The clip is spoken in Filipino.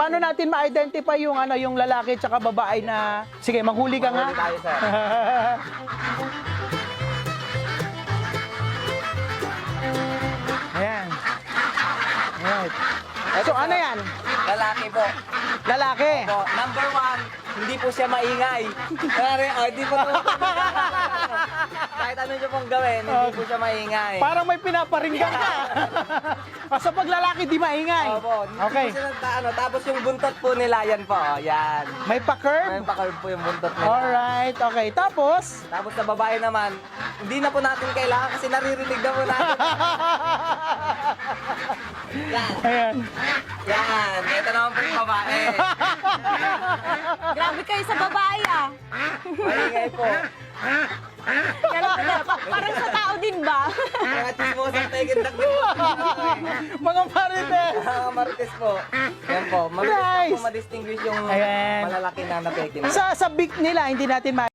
paano natin ma-identify yung yung lalaki at babae na... Sige, maghuli ka nga. Huli tayo, sir. Ayan. Right. So, ano yan? Lalaki po. Lalaki. Po. Number 1, hindi po siya maingay. Hindi po ito. Kahit ano niyo pong gawin, hindi po siya maingay. Parang may pinaparinggan ka. Sa pag lalaki, di maingay. Opo. Hindi Okay. po siya tapos yung buntot po nila, yan po. Yan. May pa-curve? May pa-curve po yung buntot nila. Alright, okay. Tapos? Tapos sa babae naman, hindi na po natin kailangan kasi naririnig na po natin. Yan. Ayan. Yan. Ito naman po yung babae. Grabe kayo sa babae ah. Maingay po. Parang sa tao din ba? Mga chismosang tegendak din po. Mga marites. Mga marites po. Yan po. Mabilis Nice. po ma-distinguish yung Ayan. malalaki na napekin. Sa beak nila, hindi natin